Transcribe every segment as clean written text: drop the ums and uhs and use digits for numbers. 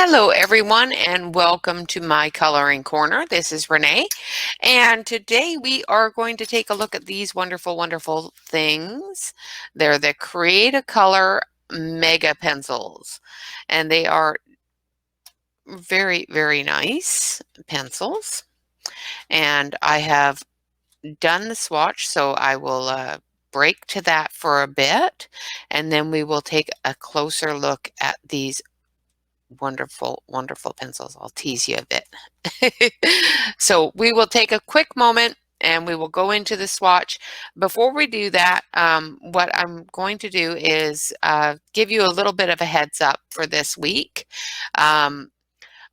Hello everyone and welcome to my coloring corner. This is Renee and today we are going to take a look at these wonderful things. They're the CretacoloR MEGA Pencils and they are very nice pencils, and I have done the swatch, so I will break to that for a bit and then we will take a closer look at these wonderful pencils. I'll tease you a bit. So we will take a quick moment and we will go into the swatch. Before we do that, what I'm going to do is give you a little bit of a heads up for this week. I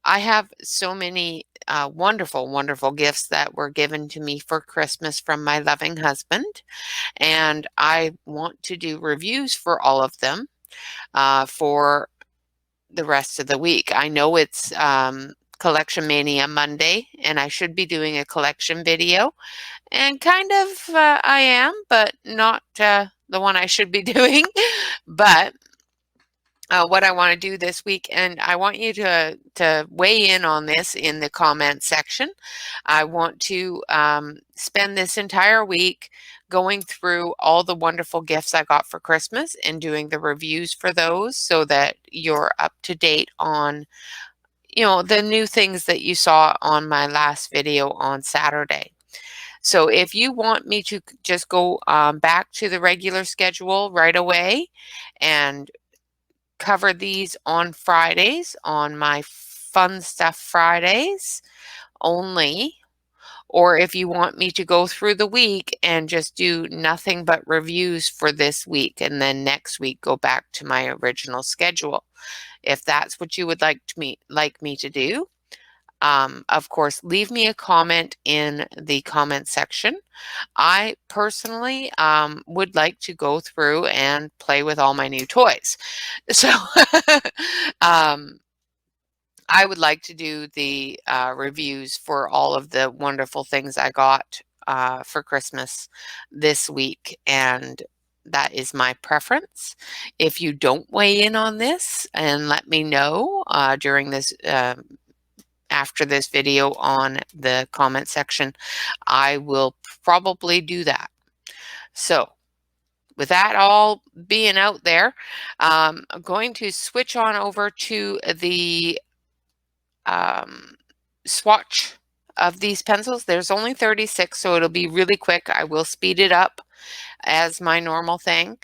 have so many wonderful gifts that were given to me for Christmas from my loving husband, and I want to do reviews for all of them for the rest of the week. I know it's Collection Mania Monday, and I should be doing a collection video, and kind of I am, but not the one I should be doing. But what I want to do this week, and I want you to weigh in on this in the comment section. I want to spend this entire week going through all the wonderful gifts I got for Christmas and doing the reviews for those so that you're up to date on, the new things that you saw on my last video on Saturday. So if you want me to just go back to the regular schedule right away and cover these on Fridays, on my Fun Stuff Fridays only, or if you want me to go through the week and just do nothing but reviews for this week and then next week go back to my original schedule. If that's what you would like me to do, of course, leave me a comment in the comment section. I personally would like to go through and play with all my new toys. So I would like to do the reviews for all of the wonderful things I got for Christmas this week, and that is my preference. If you don't weigh in on this and let me know during this after this video on the comment section, I will probably do that. So with that all being out there, I'm going to switch on over to the swatch of these pencils. There's only 36, so it'll be really quick. I will speed it up as my normal thing,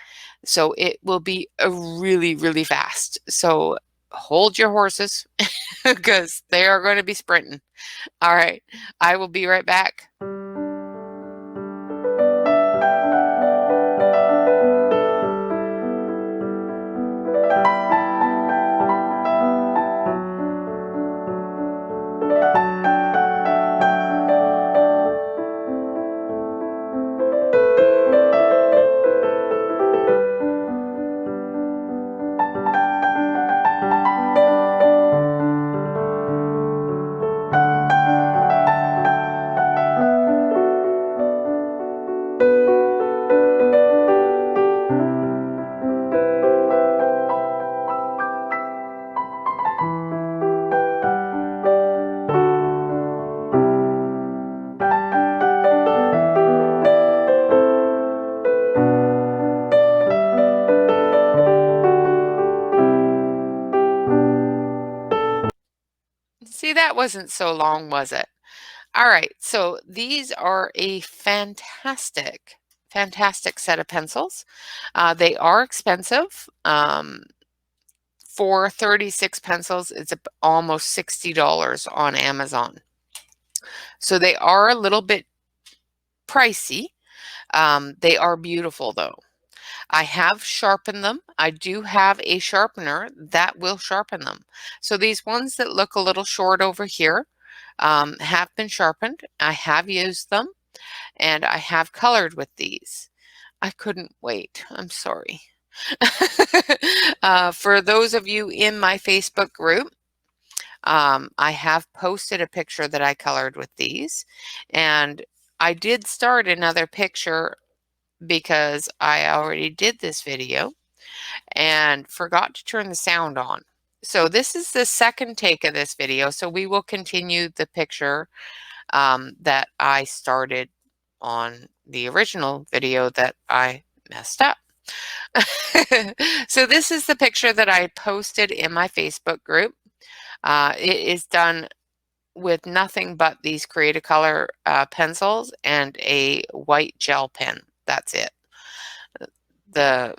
so it will be really fast. So hold your horses because they are going to be sprinting. All right, I will be right back. See, that wasn't so long, was it? All right, so these are a fantastic set of pencils. They are expensive. For 36 pencils, it's almost $60 on Amazon. So they are a little bit pricey. They are beautiful though. I have sharpened them. I do have a sharpener that will sharpen them. So these ones that look a little short over here have been sharpened. I have used them and I have colored with these. I couldn't wait. I'm sorry. For those of you in my Facebook group, I have posted a picture that I colored with these, and I did start another picture because I already did this video and forgot to turn the sound on. So this is the second take of this video, so we will continue the picture that I started on the original video that I messed up. So this is the picture that I posted in my Facebook group. It is done with nothing but these CretacoloR pencils and a white gel pen. That's it. The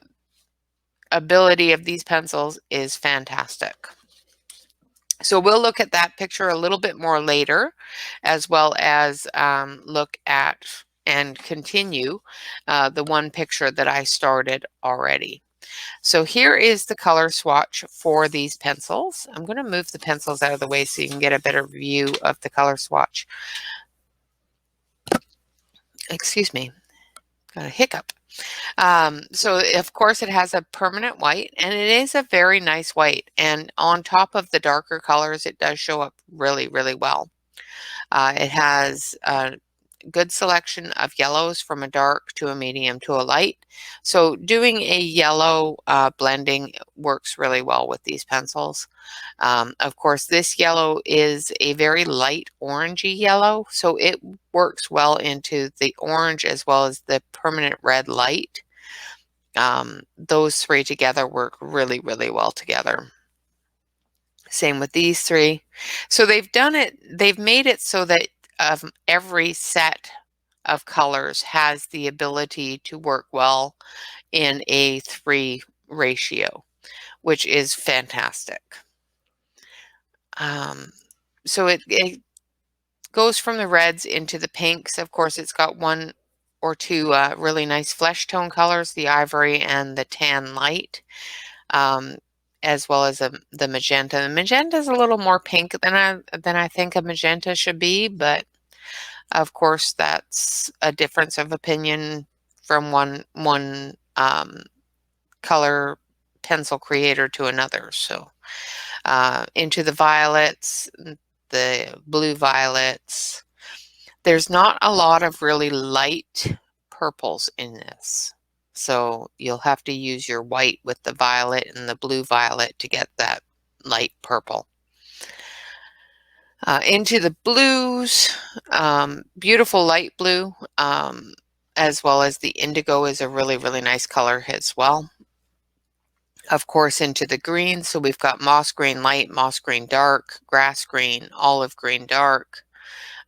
ability of these pencils is fantastic. So we'll look at that picture a little bit more later, as well as look at and continue the one picture that I started already. So here is the color swatch for these pencils. I'm going to move the pencils out of the way so you can get a better view of the color swatch. Excuse me, got a hiccup. So of course it has a permanent white, and it is a very nice white. And on top of the darker colors, it does show up really, really well. It has a good selection of yellows from a dark to a medium to a light. So doing a yellow blending works really well with these pencils. Of course, this yellow is a very light orangey yellow, so it works well into the orange as well as the permanent red light. Those three together work really, really well together. Same with these three. So they've made it so that every set of colors has the ability to work well in a 3 ratio, which is fantastic. So it goes from the reds into the pinks. Of course, it's got one or two really nice flesh tone colors, the ivory and the tan light. As well as the magenta. The magenta is a little more pink than I think a magenta should be, but of course that's a difference of opinion from one color pencil creator to another. So into the violets, the blue violets. There's not a lot of really light purples in this. So you'll have to use your white with the violet and the blue violet to get that light purple. Into the blues, beautiful light blue, as well as the indigo is a really, really nice color as well. Of course, into the green, so we've got moss green light, moss green dark, grass green, olive green dark,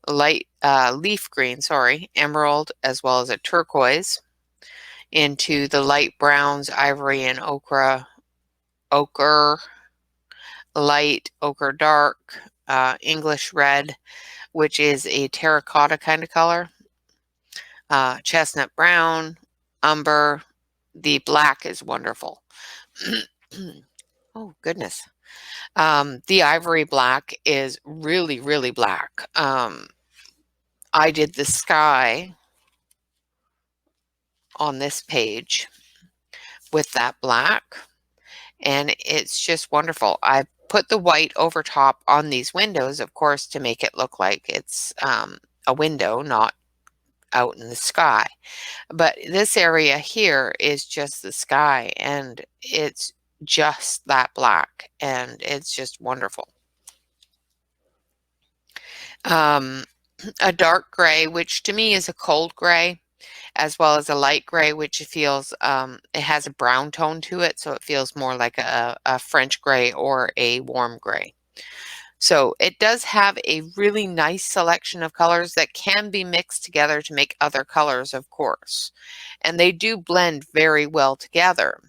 light leaf green, sorry, emerald, as well as a turquoise. Into the light browns, ivory and ochre, light, ochre dark, English red, which is a terracotta kind of color, chestnut brown, umber. The black is wonderful. Oh, goodness. The ivory black is really, really black. I did the sky on this page with that black, and it's just wonderful. I put the white over top on these windows, of course, to make it look like it's a window, not out in the sky. But this area here is just the sky, and it's just that black, and it's just wonderful. A dark gray, which to me is a cold gray, as well as a light gray, which feels, it has a brown tone to it, so it feels more like a French gray or a warm gray. So it does have a really nice selection of colors that can be mixed together to make other colors, of course. And they do blend very well together.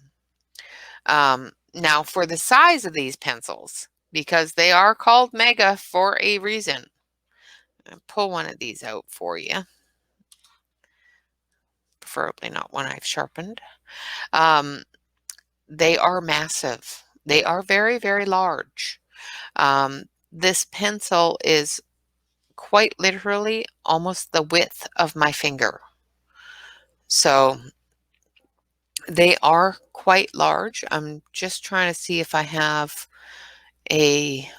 Now for the size of these pencils, because they are called Mega for a reason. I'll pull one of these out for you. Preferably not one I've sharpened. They are massive. They are very, very large. This pencil is quite literally almost the width of my finger. So they are quite large. I'm just trying to see if I have a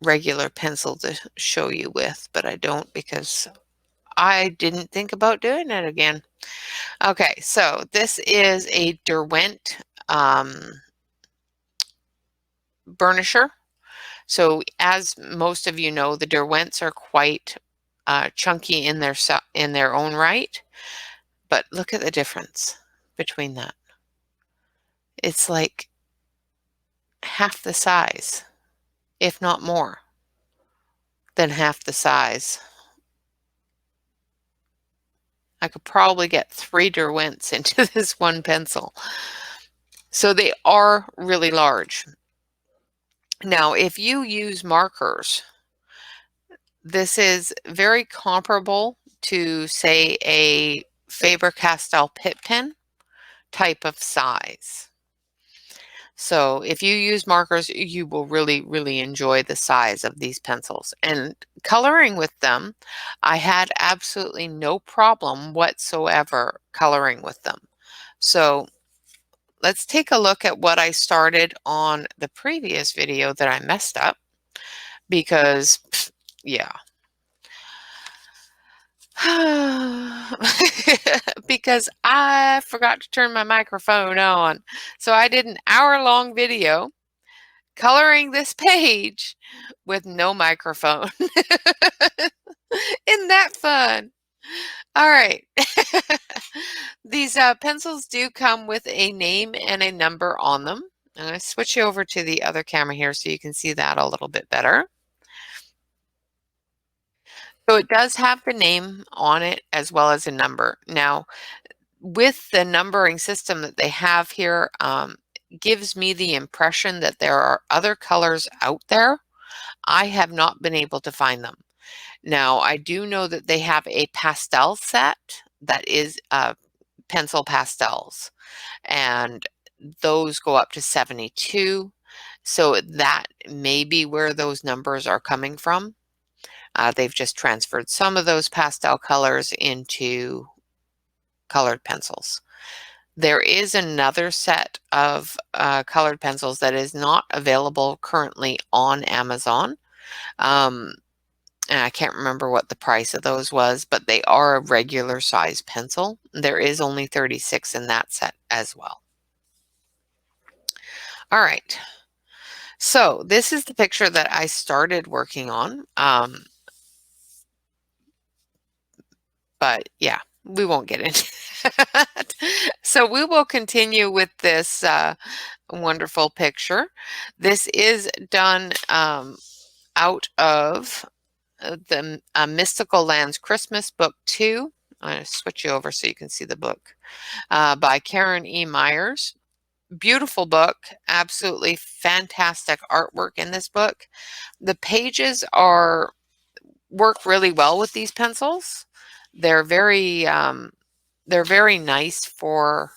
regular pencil to show you with, but I don't because I didn't think about doing it again. Okay, so this is a Derwent burnisher. So as most of you know, the Derwents are quite chunky in their own right, but look at the difference between that. It's like half the size, if not more than half the size. I could probably get 3 Derwents into this one pencil. So they are really large. Now, if you use markers, this is very comparable to, say, a Faber-Castell Pitt pen type of size. So if you use markers, you will really, really enjoy the size of these pencils. And coloring with them, I had absolutely no problem whatsoever coloring with them. So let's take a look at what I started on the previous video that I messed up because, yeah. Because I forgot to turn my microphone on. So I did an hour-long video coloring this page with no microphone. Isn't that fun? All right. These pencils do come with a name and a number on them. I'm going to switch you over to the other camera here so you can see that a little bit better. So it does have the name on it as well as a number. Now, with the numbering system that they have here, gives me the impression that there are other colors out there. I have not been able to find them. Now, I do know that they have a pastel set that is pencil pastels, and those go up to 72. So that may be where those numbers are coming from. They've just transferred some of those pastel colors into colored pencils. There is another set of colored pencils that is not available currently on Amazon. And I can't remember what the price of those was, but they are a regular size pencil. There is only 36 in that set as well. All right. So this is the picture that I started working on. But yeah, we won't get into that. So we will continue with this wonderful picture. This is done out of the Mystical Lands Christmas Book 2. I'm going to switch you over so you can see the book by Karen E. Myers. Beautiful book, absolutely fantastic artwork in this book. The pages work really well with these pencils. They're very nice for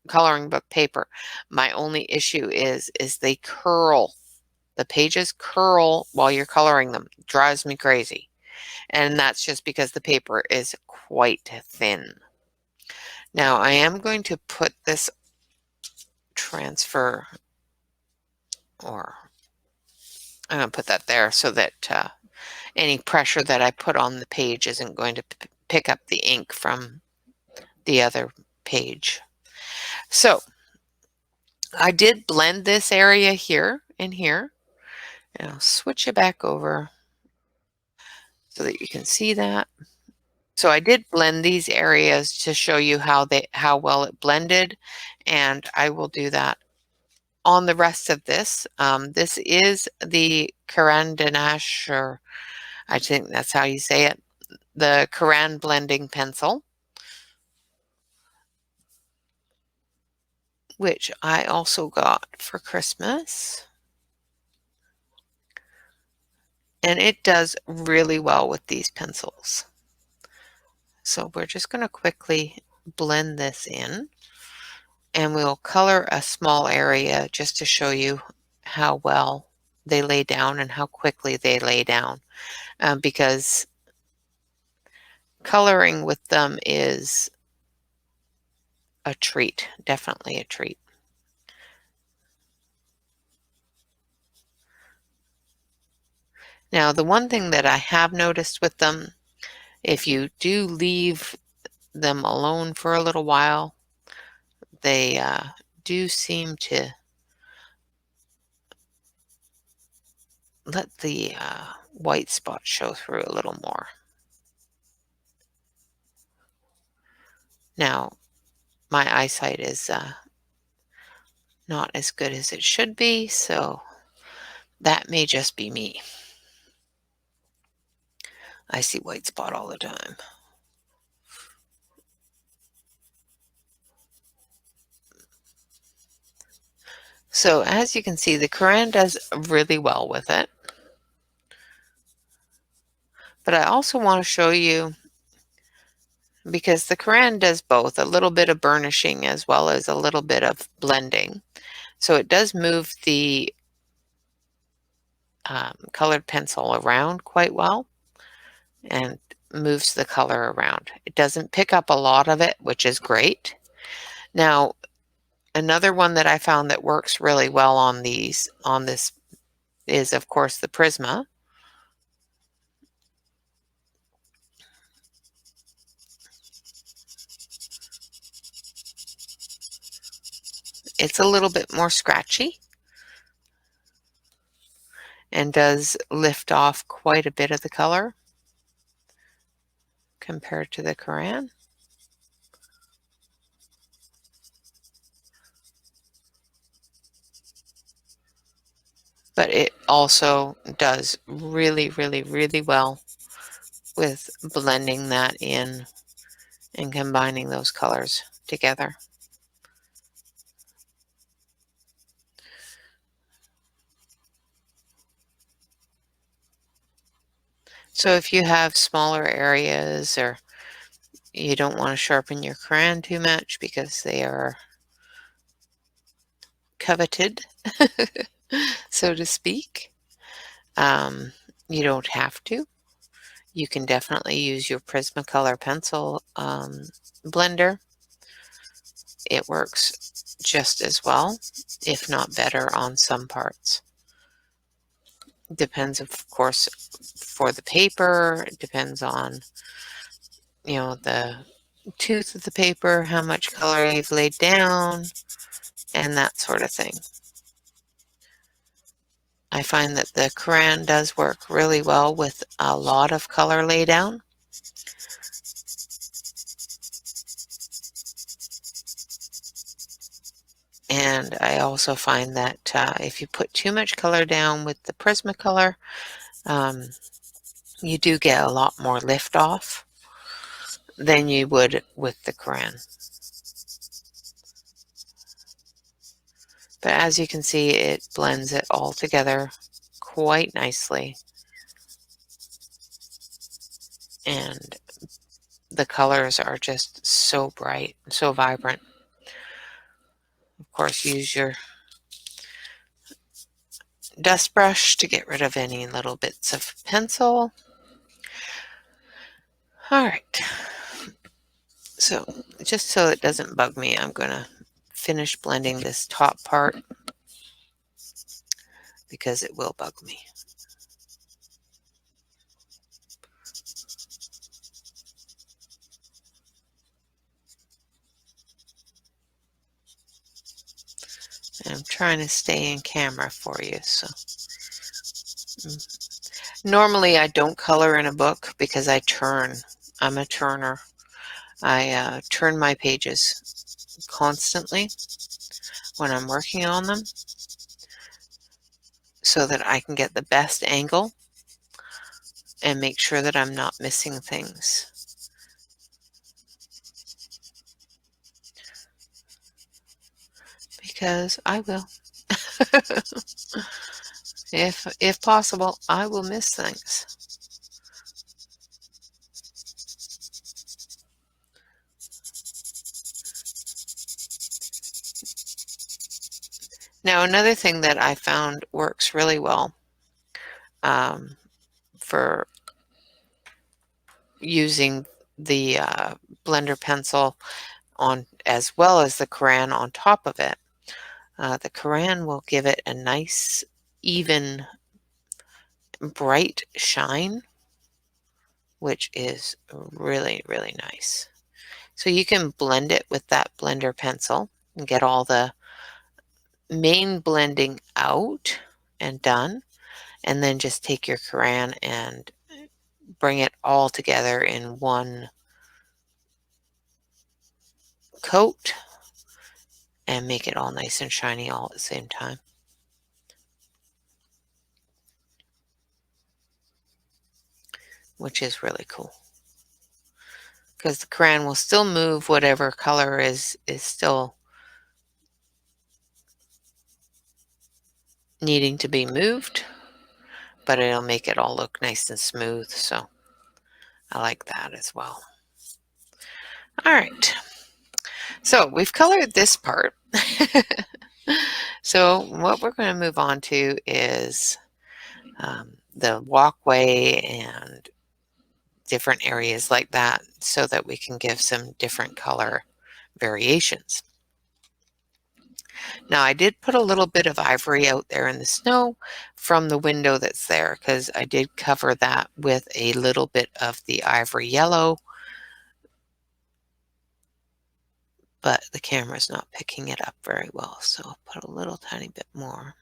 coloring book paper. My only issue is they curl. The pages curl while you're coloring them. It drives me crazy. And that's just because the paper is quite thin. Now I am going to put this transfer, or I'm going to put that there so that any pressure that I put on the page isn't going to pick up the ink from the other page. So I did blend this area here and here. And I'll switch it back over so that you can see that. So I did blend these areas to show you how well it blended, and I will do that on the rest of this. This is the Carandinache, or I think that's how you say it, the Caran blending pencil, which I also got for Christmas. And it does really well with these pencils. So we're just going to quickly blend this in, and we'll color a small area just to show you how well they lay down and how quickly they lay down, because coloring with them is a treat, definitely a treat. Now, the one thing that I have noticed with them, if you do leave them alone for a little while, they do seem to let the white spots show through a little more. Now, my eyesight is not as good as it should be, so that may just be me. I see white spot all the time. So as you can see, the crayon does really well with it. But I also want to show you, because the crayon does both, a little bit of burnishing as well as a little bit of blending. So it does move the colored pencil around quite well and moves the color around. It doesn't pick up a lot of it, which is great. Now, another one that I found that works really well on this is, of course, the Prisma. It's a little bit more scratchy and does lift off quite a bit of the color compared to the crayon. But it also does really, really, really well with blending that in and combining those colors together. So if you have smaller areas, or you don't want to sharpen your crayon too much because they are coveted, so to speak, you don't have to. You can definitely use your Prismacolor pencil blender. It works just as well, if not better, on some parts. Depends, of course, for the paper. It depends on, the tooth of the paper, how much color you've laid down, and that sort of thing. I find that the crayon does work really well with a lot of color laydown. And I also find that if you put too much color down with the Prismacolor, you do get a lot more lift off than you would with the crayon. But as you can see, it blends it all together quite nicely. And the colors are just so bright, so vibrant. Of course, use your dust brush to get rid of any little bits of pencil. All right. So just so it doesn't bug me, I'm going to finish blending this top part because it will bug me. And I'm trying to stay in camera for you. So normally I don't color in a book because I turn. I'm a turner. I turn my pages constantly when I'm working on them so that I can get the best angle and make sure that I'm not missing things. Because I will. If possible, I will miss things. Now, another thing that I found works really well for using the blender pencil on, as well as the crayon on top of it, the crayon will give it a nice, even, bright shine, which is really, really nice. So you can blend it with that blender pencil and get all the main blending out and done. and then just take your crayon and bring it all together in one coat and make it all nice and shiny all at the same time. Which is really cool. Because the crayon will still move whatever color is still needing to be moved, but it'll make it all look nice and smooth, so I like that as well. All right, so we've colored this part. So what we're going to move on to is the walkway and different areas like that, so that we can give some different color variations. Now, I did put a little bit of ivory out there in the snow from the window that's there, because I did cover that with a little bit of the ivory yellow, but the camera's not picking it up very well, so I'll put a little tiny bit more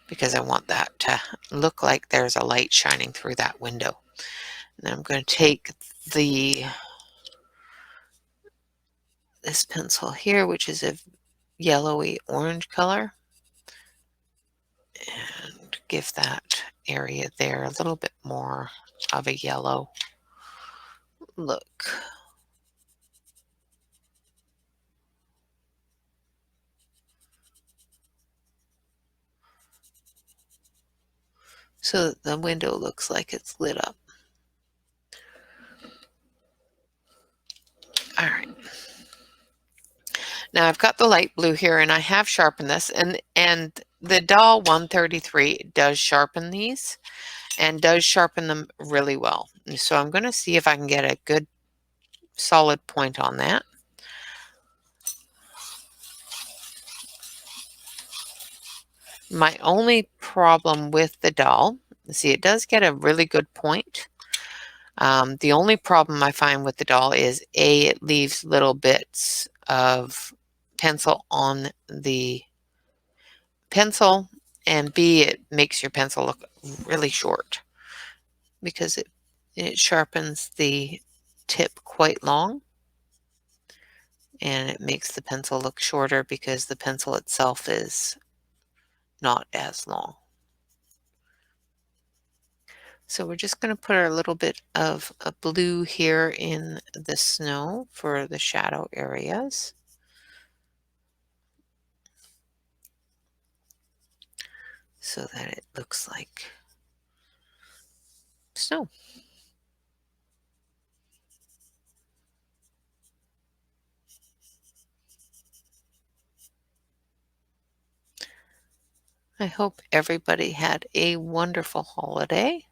because I want that to look like there's a light shining through that window. And then I'm going to take this pencil here, which is a yellowy orange color, and give that area there a little bit more of a yellow look. So that the window looks like it's lit up. All right. Now I've got the light blue here, and I have sharpened this, and the Doll 133 does sharpen these and does sharpen them really well. So I'm going to see if I can get a good solid point on that. My only problem with the Doll, see, it does get a really good point. The only problem I find with the Doll is A, it leaves little bits of pencil on the pencil, and B, it makes your pencil look really short because it sharpens the tip quite long, and it makes the pencil look shorter because the pencil itself is not as long. So we're just going to put a little bit of a blue here in the snow for the shadow areas. So that it looks like snow. I hope everybody had a wonderful holiday.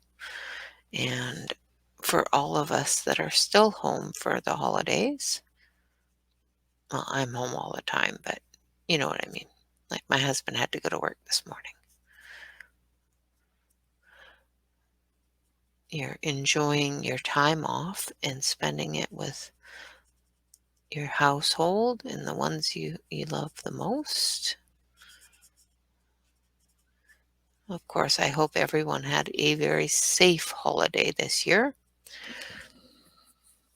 And for all of us that are still home for the holidays, well, I'm home all the time, but you know what I mean. Like, my husband had to go to work this morning. You're enjoying your time off and spending it with your household and the ones you love the most. Of course, I hope everyone had a very safe holiday this year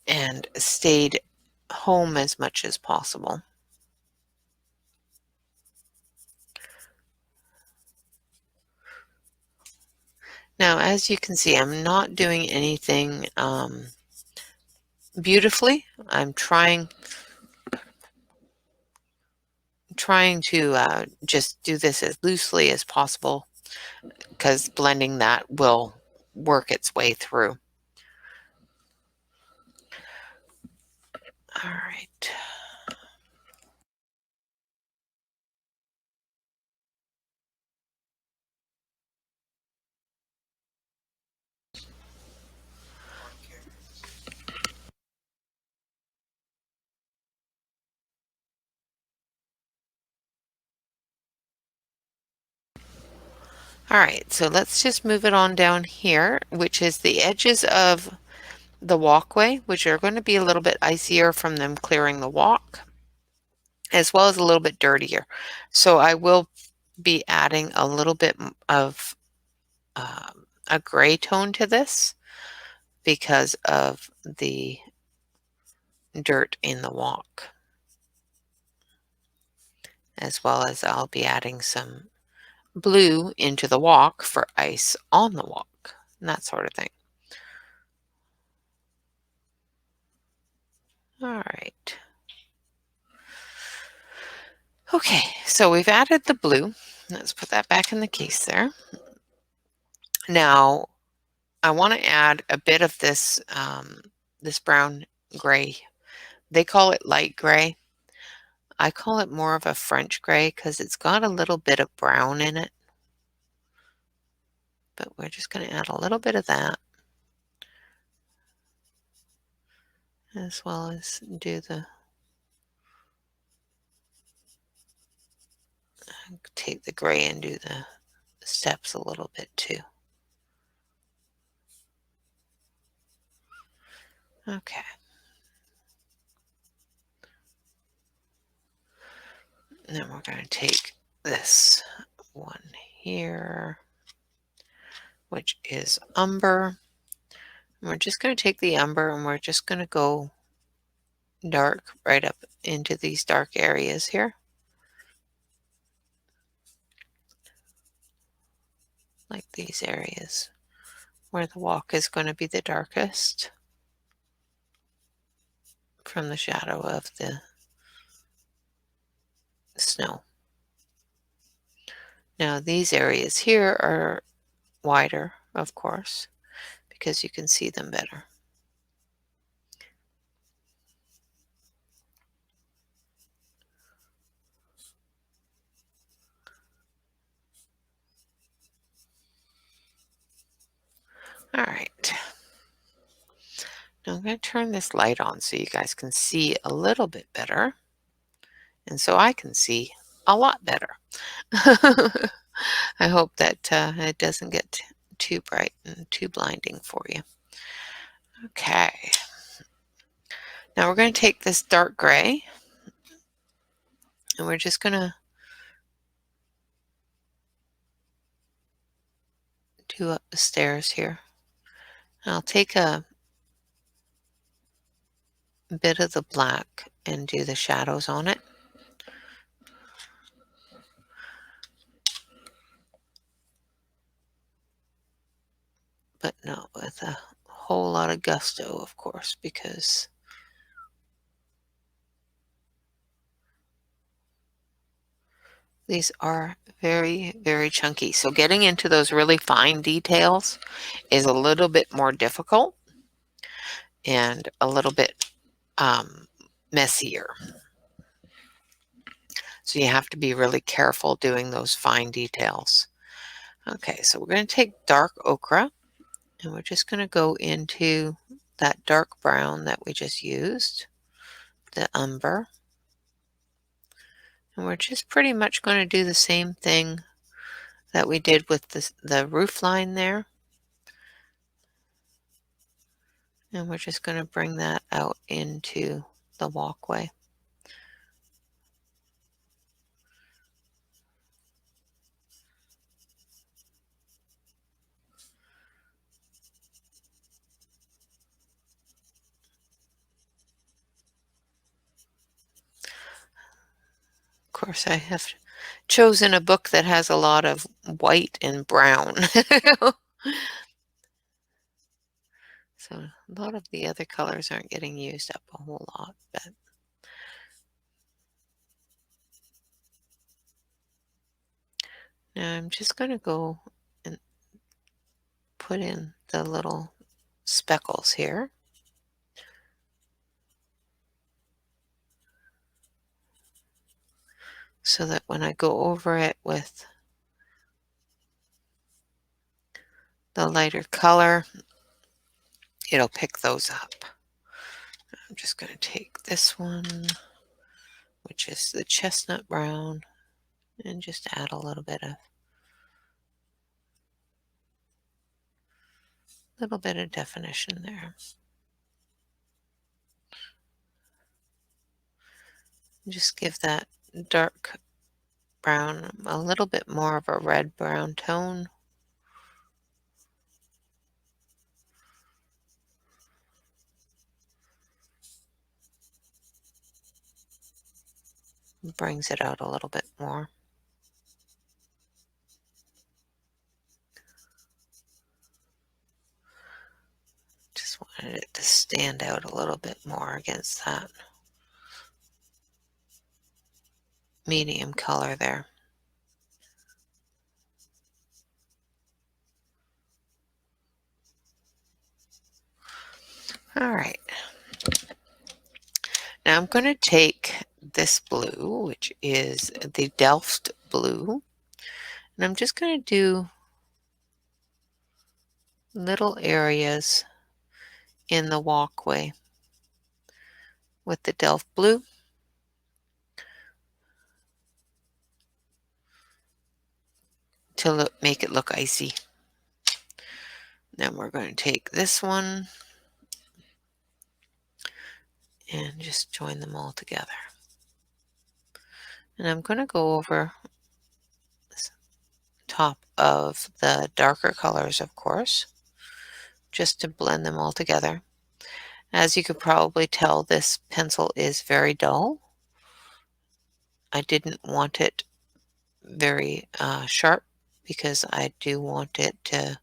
and stayed home as much as possible. Now, as you can see, I'm not doing anything beautifully. I'm trying to just do this as loosely as possible, because blending that will work its way through. All right. All right, so let's just move it on down here, which is the edges of the walkway, which are going to be a little bit icier from them clearing the walk, as well as a little bit dirtier. So I will be adding a little bit of a gray tone to this because of the dirt in the walk, as well as I'll be adding some blue into the walk for ice on the walk and that sort of thing. All right. Okay, so we've added the blue. Let's put that back in the case there. Now, I want to add a bit of this this brown gray. They call it light gray. I call it more of a French gray because it's got a little bit of brown in it. But we're just going to add a little bit of that, as well as do the, take the gray and do the steps a little bit too. Okay. And then we're going to take this one here, which is umber. And we're just going to take the umber and we're just going to go dark right up into these dark areas here. Like these areas where the walk is going to be the darkest from the shadow of the snow. Now these areas here are wider, of course, because you can see them better. All right. Now I'm going to turn this light on so you guys can see a little bit better, and so I can see a lot better. I hope that it doesn't get too bright and too blinding for you. Okay. Now we're going to take this dark gray and we're just going to do up the stairs here. I'll take a bit of the black and do the shadows on it. But not with a whole lot of gusto, of course, because these are very, very chunky. So getting into those really fine details is a little bit more difficult and a little bit messier. So you have to be really careful doing those fine details. Okay, so we're going to take dark ochre and we're just going to go into that dark brown that we just used, the umber. And we're just pretty much going to do the same thing that we did with the roof line there. And we're just going to bring that out into the walkway. Of course, I have chosen a book that has a lot of white and brown. So a lot of the other colors aren't getting used up a whole lot, but now I'm just going to go and put in the little speckles here. So that when I go over it with the lighter color, it'll pick those up. I'm just going to take this one, which is the chestnut brown, and just add a little bit of definition there. Just give that dark brown a little bit more of a red brown tone. Brings it out a little bit more. Just wanted it to stand out a little bit more against that medium color there. All right. Now I'm going to take this blue, which is the Delft blue, and I'm just going to do little areas in the walkway with the Delft blue. To make it look icy. Then we're going to take this one and just join them all together. And I'm going to go over the top of the darker colors, of course, just to blend them all together. As you could probably tell, this pencil is very dull. I didn't want it very sharp because I do want it to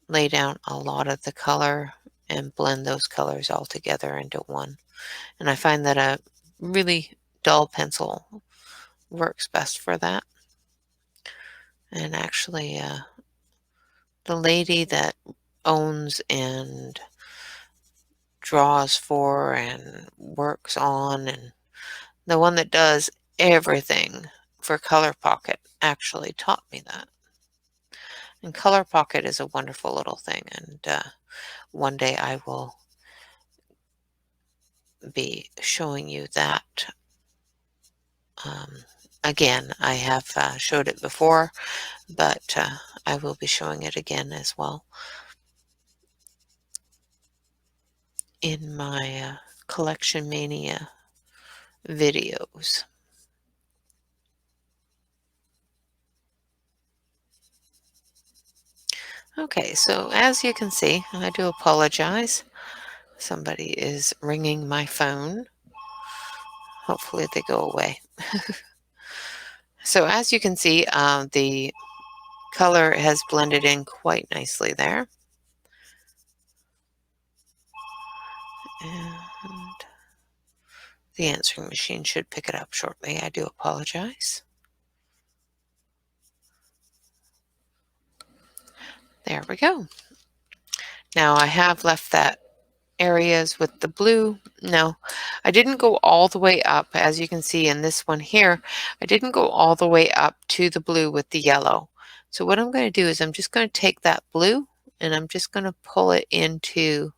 lay down a lot of the color and blend those colors all together into one. And I find that a really dull pencil works best for that. And actually, the lady that owns and draws for and works on, and the one that does everything for Color Pocket actually taught me that. And Color Pocket is a wonderful little thing, and one day I will be showing you that. Again, I have showed it before, but I will be showing it again as well in my Collection Mania videos. Okay, so as you can see, I do apologize. Somebody is ringing my phone. Hopefully they go away. So as you can see, the color has blended in quite nicely there. And the answering machine should pick it up shortly. I do apologize. There we go. Now I have left that areas with the blue. No, I didn't go all the way up. As you can see in this one here, I didn't go all the way up to the blue with the yellow. So what I'm going to do is I'm just going to take that blue and I'm just going to pull it into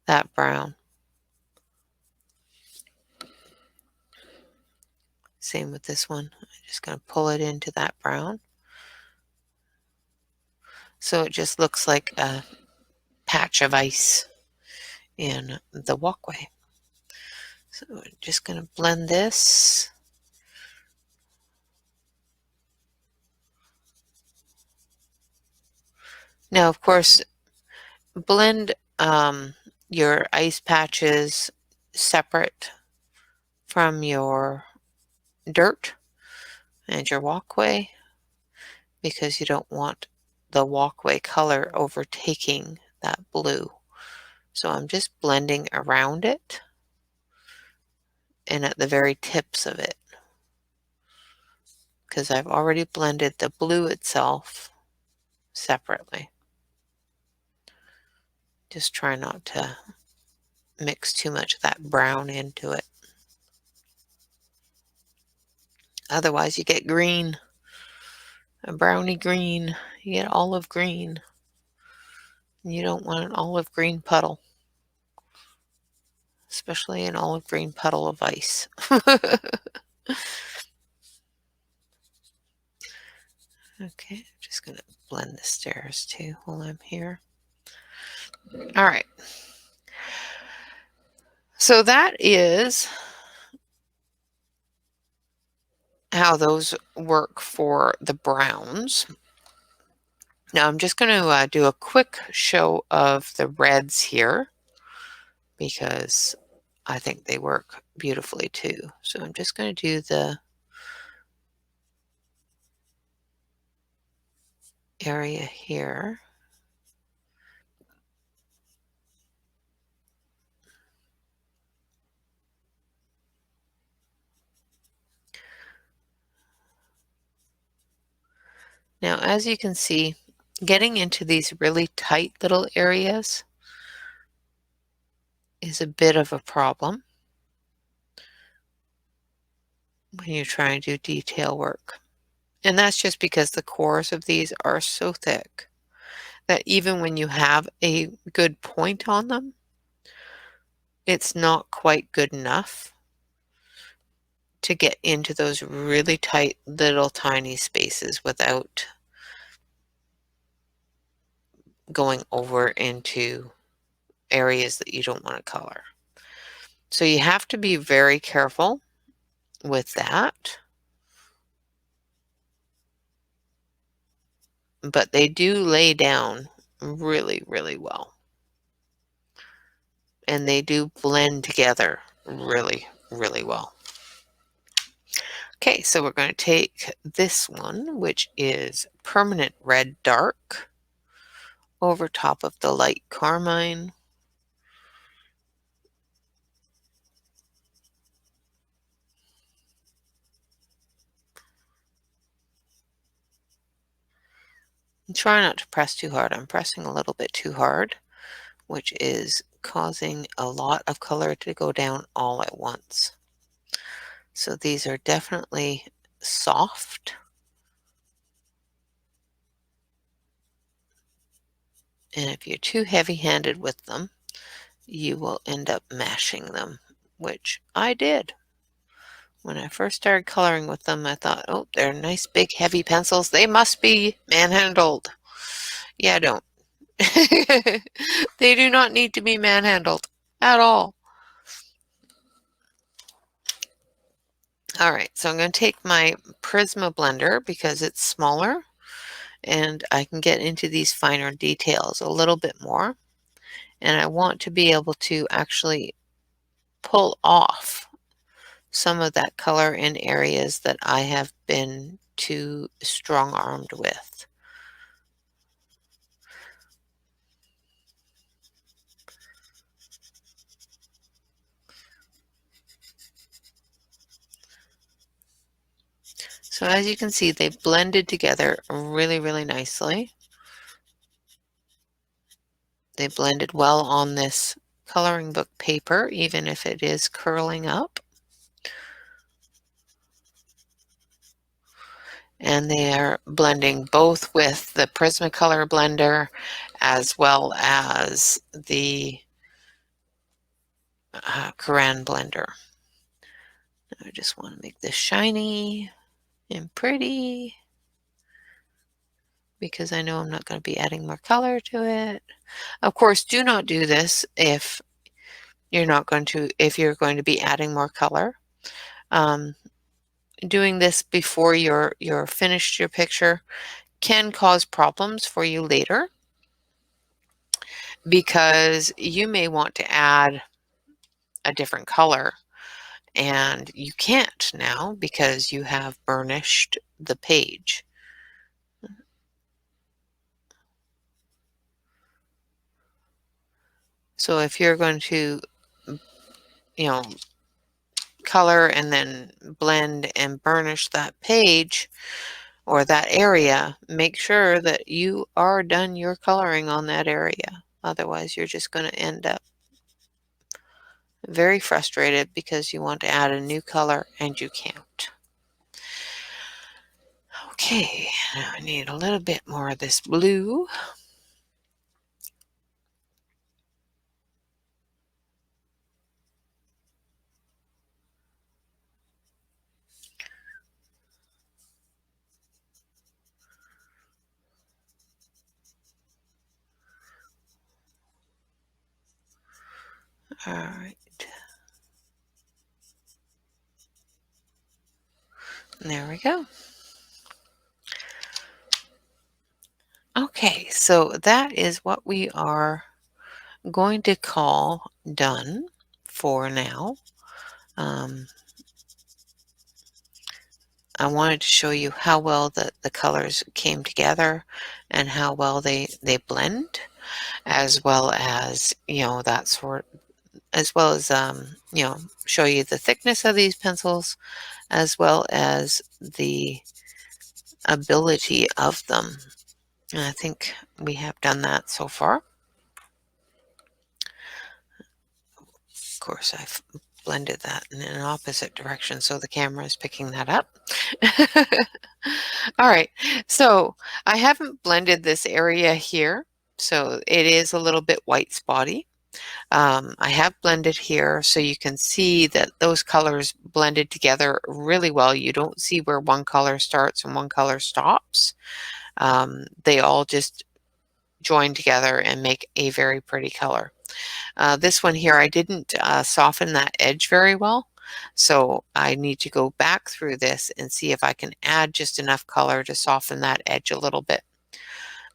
that brown. Same with this one. I'm just going to pull it into that brown. So it just looks like a patch of ice in the walkway. So I'm just going to blend this. Now, of course, blend your ice patches separate from your dirt and your walkway because you don't want the walkway color overtaking that blue. So I'm just blending around it and at the very tips of it because I've already blended the blue itself separately. Just try not to mix too much of that brown into it. Otherwise you get green, a brownie green, you get olive green. You don't want an olive green puddle, especially an olive green puddle of ice. Okay, I'm just going to blend the stairs too while I'm here. All right. So that is how those work for the browns. Now I'm just going to do a quick show of the reds here because I think they work beautifully too. So I'm just going to do the area here. Now, as you can see, getting into these really tight little areas is a bit of a problem when you're trying to do detail work. And that's just because the cores of these are so thick that even when you have a good point on them, it's not quite good enough to get into those really tight little tiny spaces without going over into areas that you don't want to color. So you have to be very careful with that. But they do lay down really, really well. And they do blend together really, really well. Okay, so we're going to take this one, which is Permanent Red Dark, over top of the light carmine. And try not to press too hard. I'm pressing a little bit too hard, which is causing a lot of color to go down all at once. So these are definitely soft. And if you're too heavy-handed with them, you will end up mashing them, which I did. When I first started coloring with them, I thought, oh, they're nice big heavy pencils. They must be manhandled. Yeah, don't. They do not need to be manhandled at all. All right, so I'm going to take my Prisma blender because it's smaller and I can get into these finer details a little bit more. And I want to be able to actually pull off some of that color in areas that I have been too strong-armed with. So as you can see, they've blended together really, really nicely. They blended well on this coloring book paper, even if it is curling up. And they are blending both with the Prismacolor blender as well as the Crayon blender. I just want to make this shiny and pretty because I know I'm not going to be adding more color to it. Of course, do not do this if you're going to be adding more color. Doing this before you're finished your picture can cause problems for you later because you may want to add a different color and you can't now because you have burnished the page. So if you're going to, color and then blend and burnish that page or that area, make sure that you are done your coloring on that area. Otherwise, you're just going to end up very frustrated because you want to add a new color and you can't. Okay, now I need a little bit more of this blue. All right. There we go. Okay, so that is what we are going to call done for now. I wanted to show you how well the colors came together and how well they blend, as well as, that sort, as well as, show you the thickness of these pencils, as well as the ability of them. And I think we have done that so far. Of course, I've blended that in an opposite direction, so the camera is picking that up. All right, so I haven't blended this area here, so it is a little bit white spotty. I have blended here, so you can see that those colors blended together really well. You don't see where one color starts and one color stops. They all just join together and make a very pretty color. This one here, I didn't soften that edge very well, so I need to go back through this and see if I can add just enough color to soften that edge a little bit.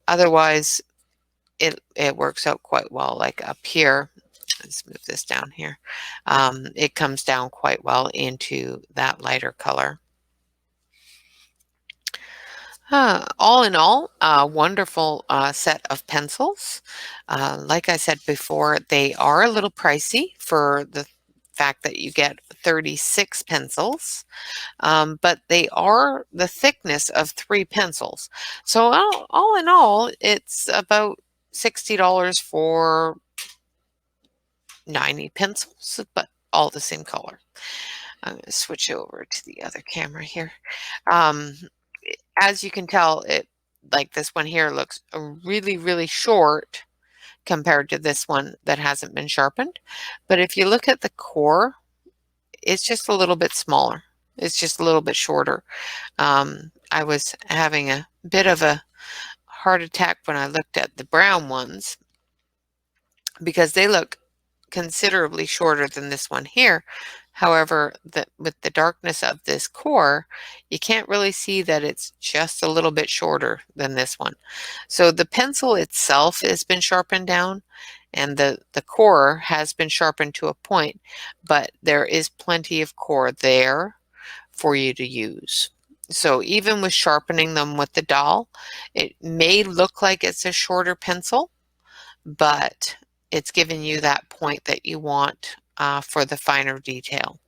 Otherwise, it works out quite well. Like up here, let's move this down here. It comes down quite well into that lighter color. All in all, a wonderful set of pencils. Like I said before, they are a little pricey for the fact that you get 36 pencils, but they are the thickness of 3 pencils. So all in all, it's about $60 for 90 pencils, but all the same color. I'm going to switch over to the other camera here. As you can tell, like this one here looks really, really short compared to this one that hasn't been sharpened. But if you look at the core, it's just a little bit smaller. It's just a little bit shorter. I was having a bit of a heart attack when I looked at the brown ones because they look considerably shorter than this one here. However, with the darkness of this core, you can't really see that it's just a little bit shorter than this one. So the pencil itself has been sharpened down, and the core has been sharpened to a point, but there is plenty of core there for you to use. So even with sharpening them with the dowel, it may look like it's a shorter pencil, but it's giving you that point that you want for the finer detail.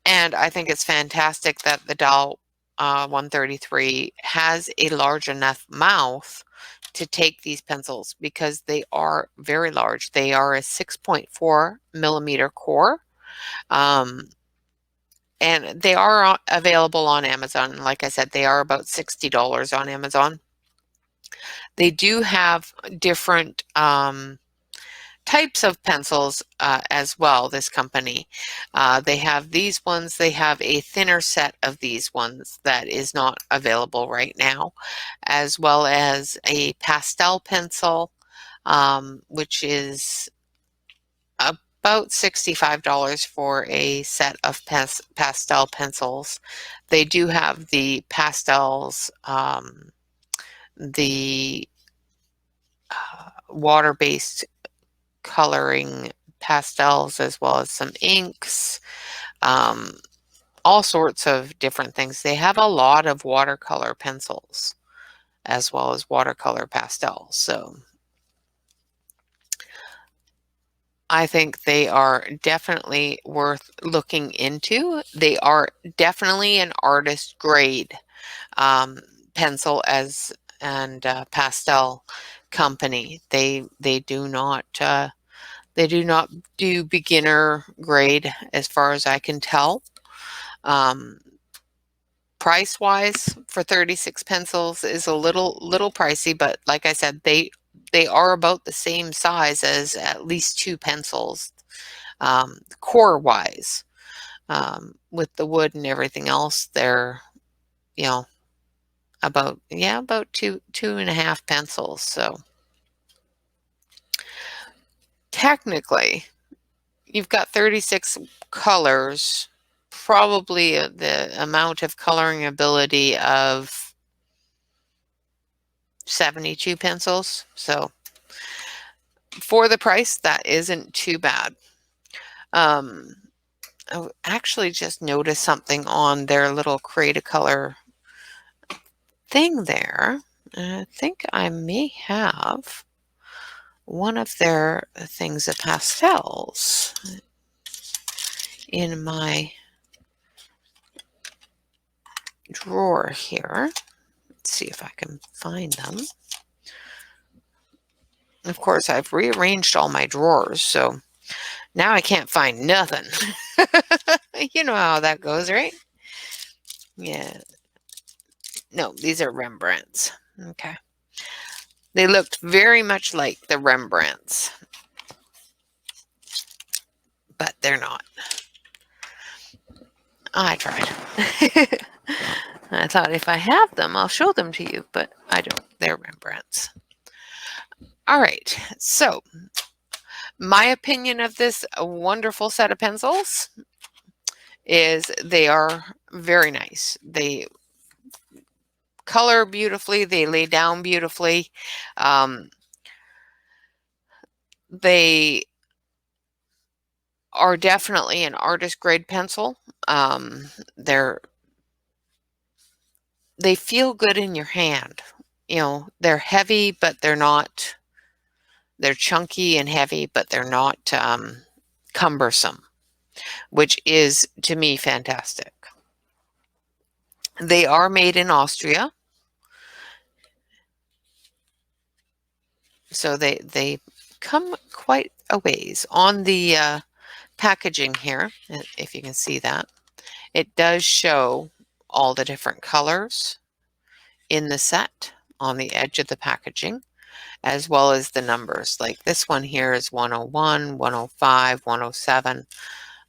And I think it's fantastic that the Doll 133 has a large enough mouth to take these pencils because they are very large. They are a 6.4 millimeter core. And they are available on Amazon. Like I said, they are about $60 on Amazon. They do have different types of pencils as well, this company. They have these ones. They have a thinner set of these ones that is not available right now, as well as a pastel pencil, which is about $65 for a set of pastel pencils. They do have the pastels, the water-based coloring pastels, as well as some inks, all sorts of different things. They have a lot of watercolor pencils as well as watercolor pastels. So I think they are definitely worth looking into. They are definitely an artist grade pencil and pastel company. They do not do beginner grade as far as I can tell. Price wise for 36 pencils is a little pricey, but like I said, they are about the same size as at least 2 pencils, core wise. With the wood and everything else, they're, about two and a half pencils. So technically, you've got 36 colors, probably the amount of coloring ability of 72 pencils. So for the price, that isn't too bad. I actually just noticed something on their little CretacoloR thing there. I think I may have one of their things of pastels in my drawer here. Let's see if I can find them. Of course, I've rearranged all my drawers, so now I can't find nothing. You know how that goes, right? Yeah. No, these are Rembrandts. Okay. They looked very much like the Rembrandts, but they're not. I tried. I thought if I have them, I'll show them to you, but I don't. They're Rembrandts. All right. So, my opinion of this wonderful set of pencils is they are very nice. They color beautifully. They lay down beautifully. They are definitely an artist grade pencil. They feel good in your hand. You know, they're heavy, but they're not. They're chunky and heavy, but they're not cumbersome, which is to me fantastic. They are made in Austria, so they come quite a ways. On the packaging here, if you can see that, it does show all the different colors in the set on the edge of the packaging, as well as the numbers. Like this one here is 101, 105, 107,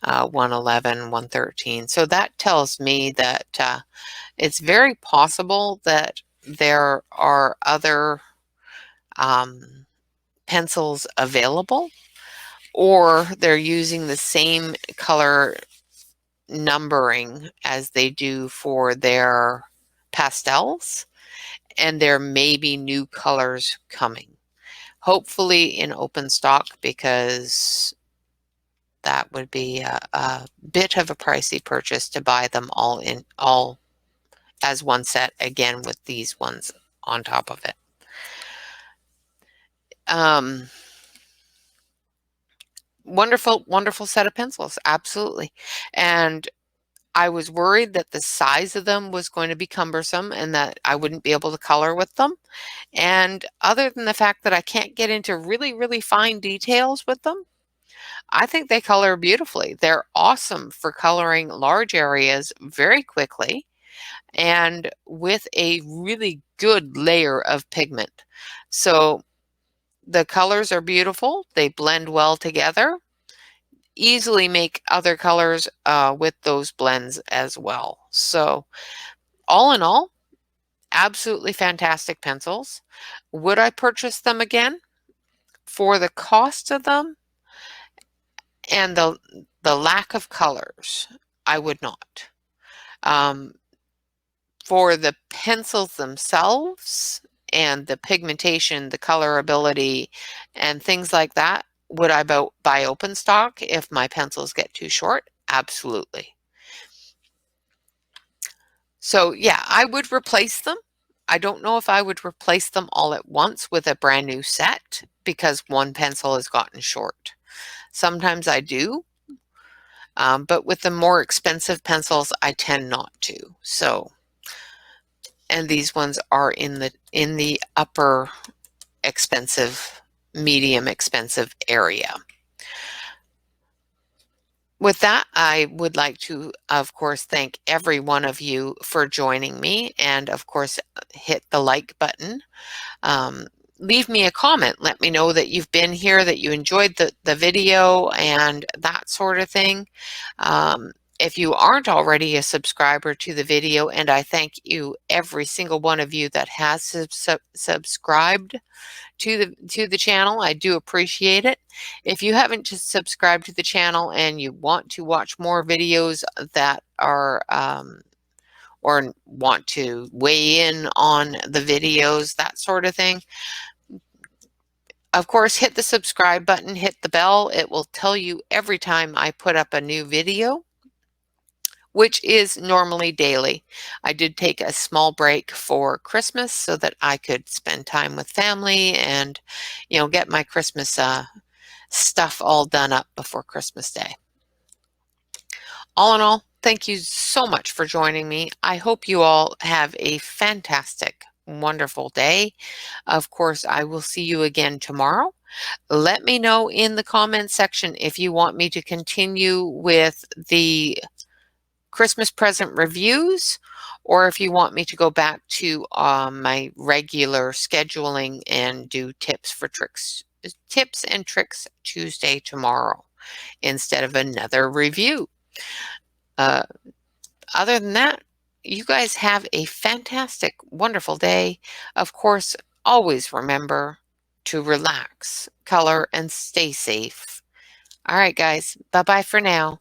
111, 113. So that tells me that it's very possible that there are other pencils available, or they're using the same color numbering as they do for their pastels, and there may be new colors coming. Hopefully in open stock, because that would be a bit of a pricey purchase to buy them all as one set, again with these ones on top of it. Wonderful set of pencils, absolutely. And I was worried that the size of them was going to be cumbersome and that I wouldn't be able to color with them. And other than the fact that I can't get into really fine details with them, I think they color beautifully. They're awesome for coloring large areas very quickly and with a really good layer of pigment. So the colors are beautiful. They blend well together. Easily make other colors with those blends as well. So all in all, absolutely fantastic pencils. Would I purchase them again? For the cost of them and the lack of colors, I would not. For the pencils themselves and the pigmentation, the colorability, and things like that, would I buy open stock if my pencils get too short? Absolutely. So yeah, I would replace them. I don't know if I would replace them all at once with a brand new set because one pencil has gotten short. Sometimes I do, but with the more expensive pencils, I tend not to. So, and these ones are in the upper expensive, medium expensive area. With that, I would like to, of course, thank every one of you for joining me, and of course, hit the like button. Leave me a comment. Let me know that you've been here, that you enjoyed the video and that sort of thing. If you aren't already a subscriber to the video, and I thank you, every single one of you that has subscribed to the channel, I do appreciate it. If you haven't just subscribed to the channel and you want to watch more videos that are or want to weigh in on the videos, that sort of thing, Of course, hit the subscribe button, hit the bell. It will tell you every time I put up a new video, which is normally daily. I did take a small break for Christmas so that I could spend time with family and, get my Christmas stuff all done up before Christmas Day. All in all, thank you so much for joining me. I hope you all have a fantastic, wonderful day. Of course, I will see you again tomorrow. Let me know in the comment section if you want me to continue with the Christmas present reviews, or if you want me to go back to my regular scheduling and do tips and tricks Tuesday tomorrow instead of another review. Uh, Other than that, you guys have a fantastic, wonderful day. Of course, always remember to relax, color, and stay safe. All right, guys. Bye-bye for now.